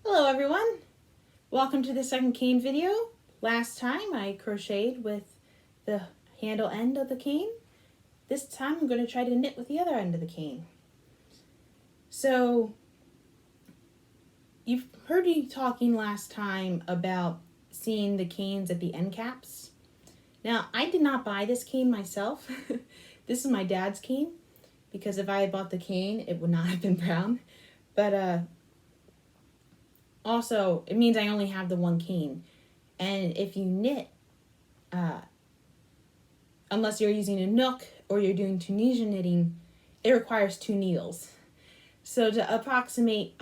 Hello everyone! Welcome to the second cane video. Last time I crocheted with the handle end of the cane. This time I'm going to try to knit with the other end of the cane. So you've heard me talking last time about seeing the canes at the end caps. Now I did not buy this cane myself. This is my dad's cane because if I had bought the cane it would not have been brown. But also, it means I only have the one cane. And if you knit, unless you're using a Nook or you're doing Tunisian knitting, it requires 2 needles. So to approximate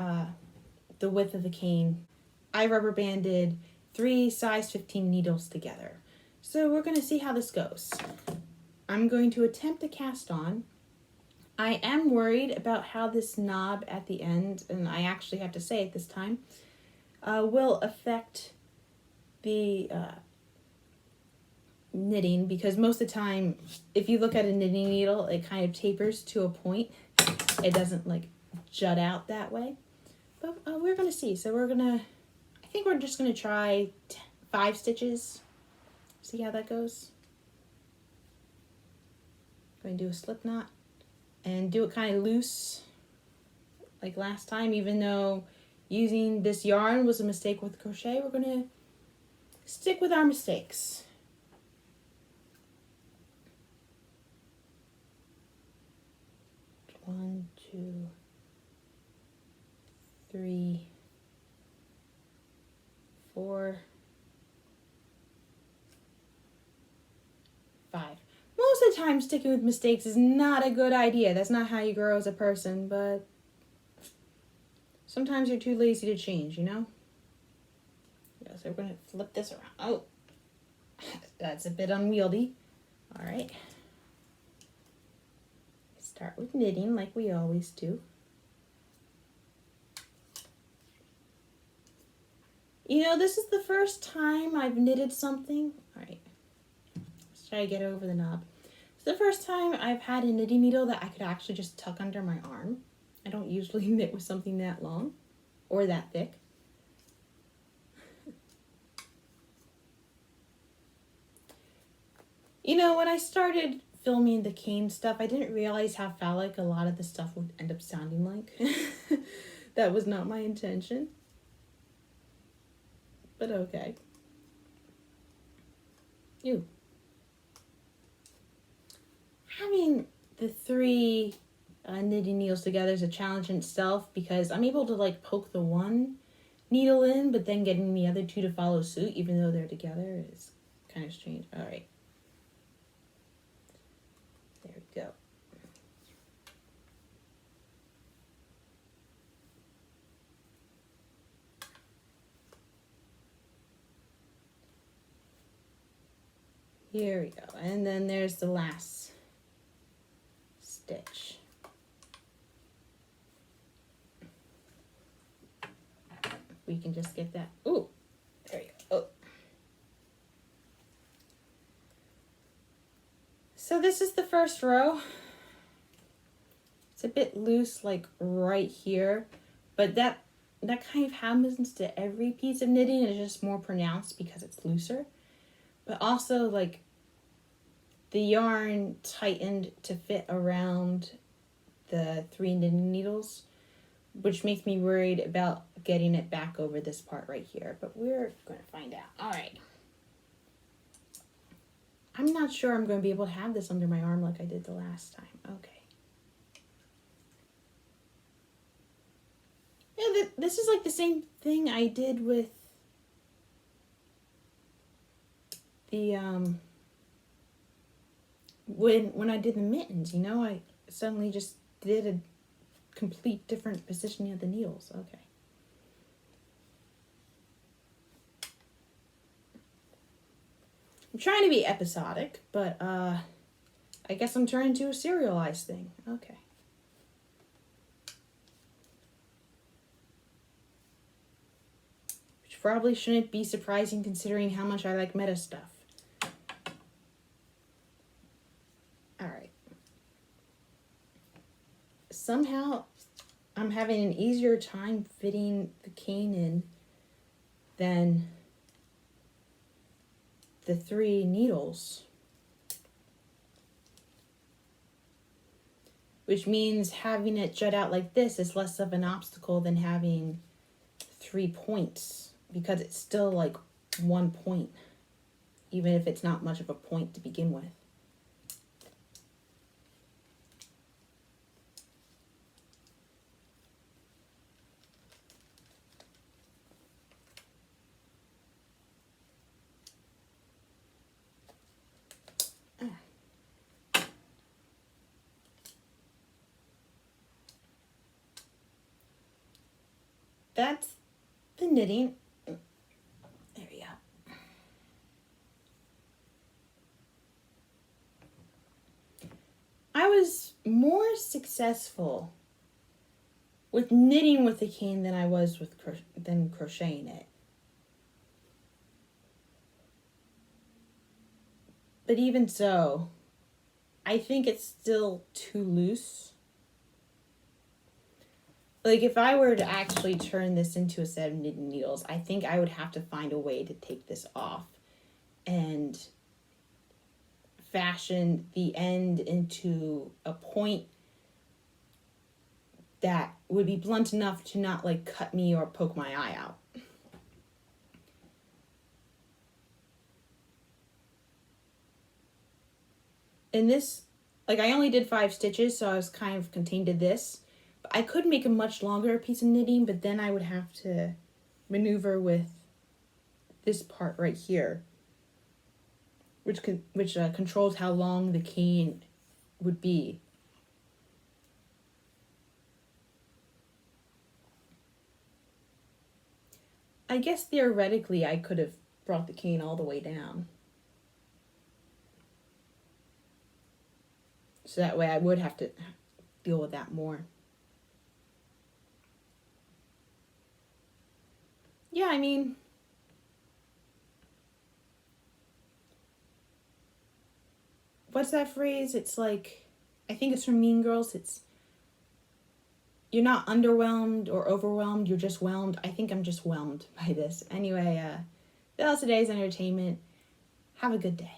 the width of the cane, I rubber banded 3 size 15 needles together. So we're going to see how this goes. I'm going to attempt to cast on. I am worried about how this knob at the end, and I actually have to say it this time, will affect the knitting, because most of the time if you look at a knitting needle it kind of tapers to a point. It doesn't like jut out that way. But we're gonna see. So I think we're just gonna try 5 stitches, see how that goes. Going to do a slip knot and do it kind of loose like last time. Even though using this yarn was a mistake with crochet, we're gonna stick with our mistakes. One, 2, 3, 4, 5. Most of the time sticking with mistakes is not a good idea. That's not how you grow as a person, but sometimes you're too lazy to change, you know? Yeah, so we're going to flip this around. Oh, that's a bit unwieldy. All right. Start with knitting like we always do. You know, this is the first time I've knitted something. All right. Let's try to get over the knob. It's the first time I've had a knitting needle that I could actually just tuck under my arm. I don't usually knit with something that long or that thick. You know, when I started filming the cane stuff, I didn't realize how phallic a lot of the stuff would end up sounding like. That was not my intention. But okay. Ew. Having the 3 knitting needles together is a challenge in itself, because I'm able to like poke the one needle in, but then getting the other 2 to follow suit, even though they're together, is kind of strange. All right. There we go. Here we go. And then there's the last stitch. We can just get that. Ooh, there you go. Oh. So this is the first row. It's a bit loose, like right here, but that kind of happens to every piece of knitting. It's just more pronounced because it's looser. But also, like, the yarn tightened to fit around the 3 knitting needles, which makes me worried about getting it back over this part right here. But we're going to find out. All right. I'm not sure I'm going to be able to have this under my arm like I did the last time. Okay. Yeah, this is like the same thing I did with the when I did the mittens, you know, I suddenly just did a complete different positioning of the needles. Okay. I'm trying to be episodic, but I guess I'm turning to a serialized thing. Okay. Which probably shouldn't be surprising considering how much I like meta stuff. Alright. Somehow I'm having an easier time fitting the cane in than the 3 needles. Which means having it jut out like this is less of an obstacle than having 3 points, because it's still like 1 point, even if it's not much of a point to begin with. That's the knitting. There we go. I was more successful with knitting with the cane than I was with crocheting it. But even so, I think it's still too loose. Like, if I were to actually turn this into a set of knitting needles, I think I would have to find a way to take this off and fashion the end into a point that would be blunt enough to not like cut me or poke my eye out. And this, like, I only did 5 stitches, so I was kind of contained to this. But I could make a much longer piece of knitting, but then I would have to maneuver with this part right here, which controls how long the cane would be. I guess theoretically I could have brought the cane all the way down. So that way I would have to deal with that more. Yeah, I mean, what's that phrase? It's like, I think it's from Mean Girls. It's, you're not underwhelmed or overwhelmed, you're just whelmed. I think I'm just whelmed by this. Anyway, that's today's entertainment. Have a good day.